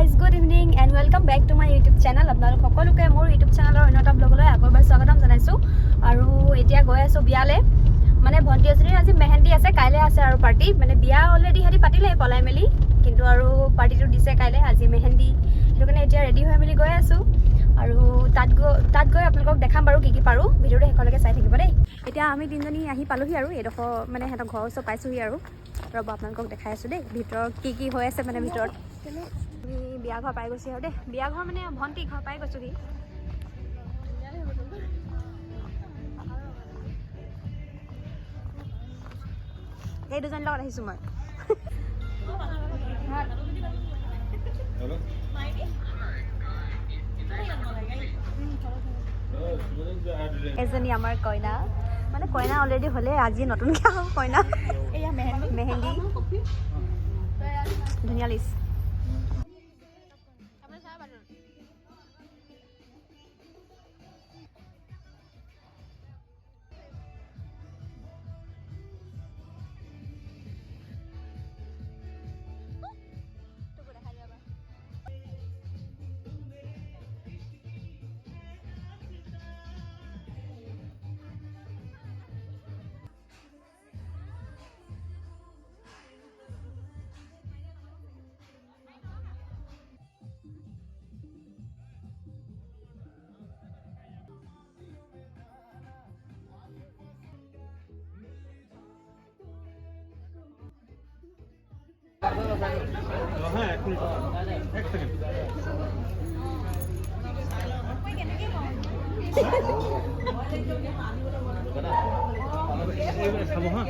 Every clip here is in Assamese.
guys, good evening and welcome back to my YouTube channel. আপোনালোক সকলোকে মোৰ YouTube চেনেলৰ অন্যটা ব্লগলৈ আকৰবাৰ স্বাগতম জনাইছো আৰু এতিয়া গৈ আছো বিয়ালে মানে ভন্টি এজনীৰ আজি মেহেন্দি আছে কাইলে আছে আৰু পাৰ্টি মানে বিয়া অলৰেডি হেৰি পাতিলে পলাই মেলি কিন্তু আৰু পাৰ্টিটো দিছে কাইলে আজি মেহেন্দি সেইটো কাৰণে এতিয়া ৰেডি হৈ মেলি গৈ আছো আৰু তাত গৈ আপোনালোকক দেখাম বাৰু কি পাৰো ভিডিঅ'টো শেষলৈকে চাই থাকিব দেই এতিয়া আমি তিনজনী আহি পালোহি আৰু এডোখৰ মানে হেতৰ ঘৰৰ ওচৰ পাইছোহি আৰু ৰব আপোনালোকক দেখাই আছো দেই ভিতৰত কি হৈ আছে মানে ভিতৰত আমি বিয়া ঘৰ পাই গৈছো আৰু দেই বিয়া ঘৰ মানে ভন্টি ঘৰ পাই গৈছো কি এই দুজন লগত আহিছো মই এজনী আমাৰ কইনা মানে কইনা অলৰেডি হলে আজি নতুনকৈ হ'ব কইনা এয়া মেহেন্দি ধুনীয়া লিষ্ট হ্যাঁ এক মিনিট এক সেকেন্ড খাবো হ্যাঁ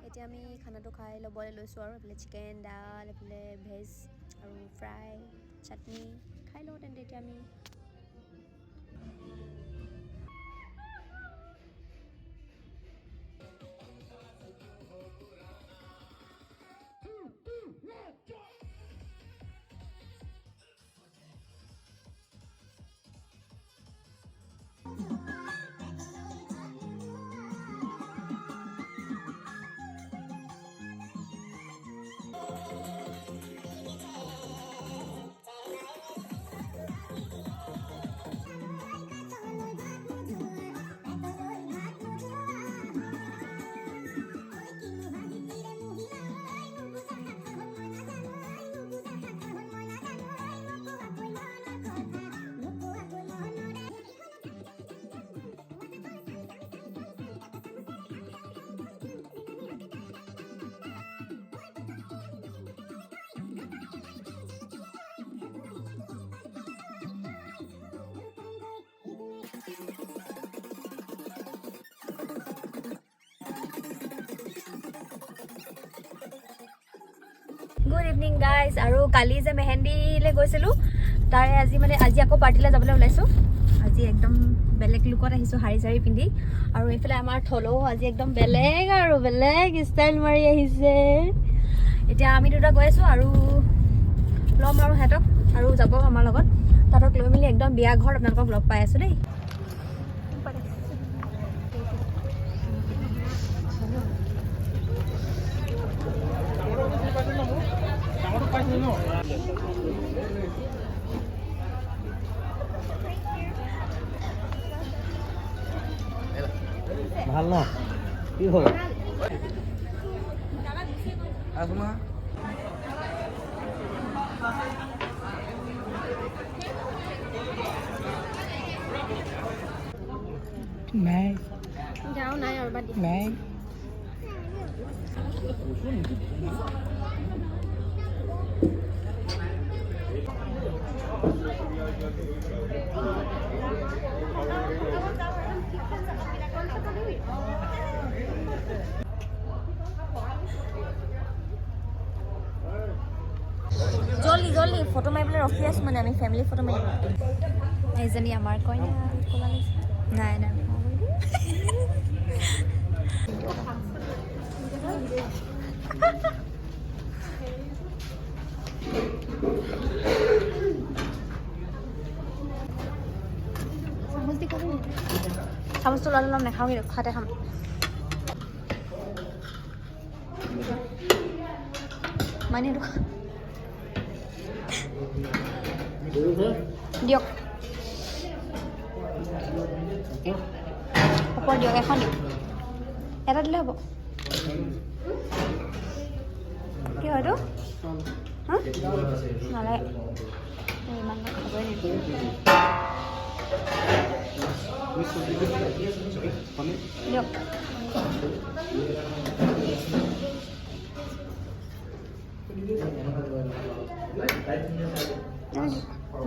এতিয়া আমি খানাটো খাই ল'বলৈ লৈছোঁ আৰু এইফালে চিকেন ডাল এইফালে ভেজ আৰু ফ্ৰাই চাটনি খাই লওঁ তেন্তে এতিয়া আমি গুড ইভিনিং গাইজ আৰু কালি যে মেহেন্দিলৈ গৈছিলোঁ তাৰে আজি আকৌ পাৰ্টিলৈ যাবলৈ ওলাইছোঁ আজি একদম বেলেগ লুকত আহিছোঁ শাৰী চাৰী পিন্ধি আৰু এইফালে আমাৰ থলও আজি একদম বেলেগ আৰু বেলেগ ষ্টাইল মাৰি আহিছে এতিয়া আমি দুটা গৈ আছোঁ আৰু ল'ম আৰু সিহঁতক আৰু যাব আমাৰ লগত তাতক লৈ মেলি একদম বিয়া ঘৰত আপোনালোকক লগ পাই আছোঁ দেই ভাল ন কি হ'ল আসমা নাই যাওঁ নাই আৰু বাদ নাই জলদি জলদি ফটো মাৰিবলৈ ৰখি আছোঁ মানে আমি ফেমিলি ফটো মাৰিব এইজনী আমাৰ কইনা নাই নাই চামুচটো ল'লে ল'ম নাখাওঁ কিন্তু খাতে খাম মানে দিয়ক ওপৰত দিয়ক এখন দিয়ক এটা দিলে হ'ব কি হয়তো হা নালাগে ইমান খাবই নিদিয়ে দিয়ক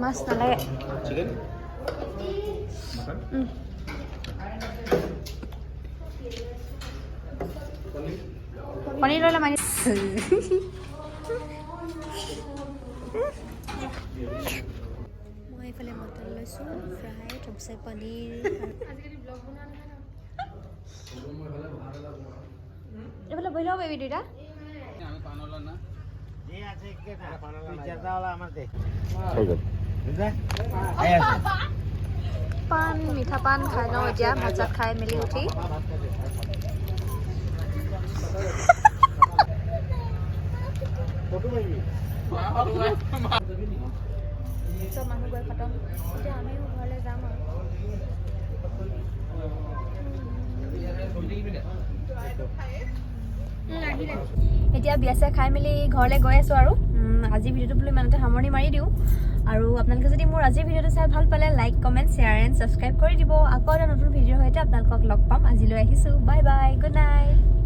মাছ নালাগে পনীৰ লৈ ল'ম মই এইফালে মটন লৈছোঁ ফ্ৰাই তাৰপিছত পনীৰ এইফালে বহি লওঁ বেবি দুইটা পান মিঠা পান খাই লওঁ এতিয়া ভাত চাত খাই মেলি উঠি চব মানুহ গৈ খতম এতিয়া আমিও ঘৰলৈ যাম আৰু এতিয়া বিয়া চিয়া খাই মেলি ঘৰলৈ গৈ আছোঁ আৰু আজি ভিডিঅ'টো বোলো ইমানতে সামৰণি মাৰি দিওঁ আৰু আপোনালোকে যদি মোৰ আজিৰ ভিডিঅ'টো চাই ভাল পালে like comment share and subscribe কৰি দিব আকৌ এটা নতুন ভিডিঅ'ৰ সৈতে আপোনালোকক লগ পাম আজিলৈ আহিছোঁ বাই বাই গুড নাইট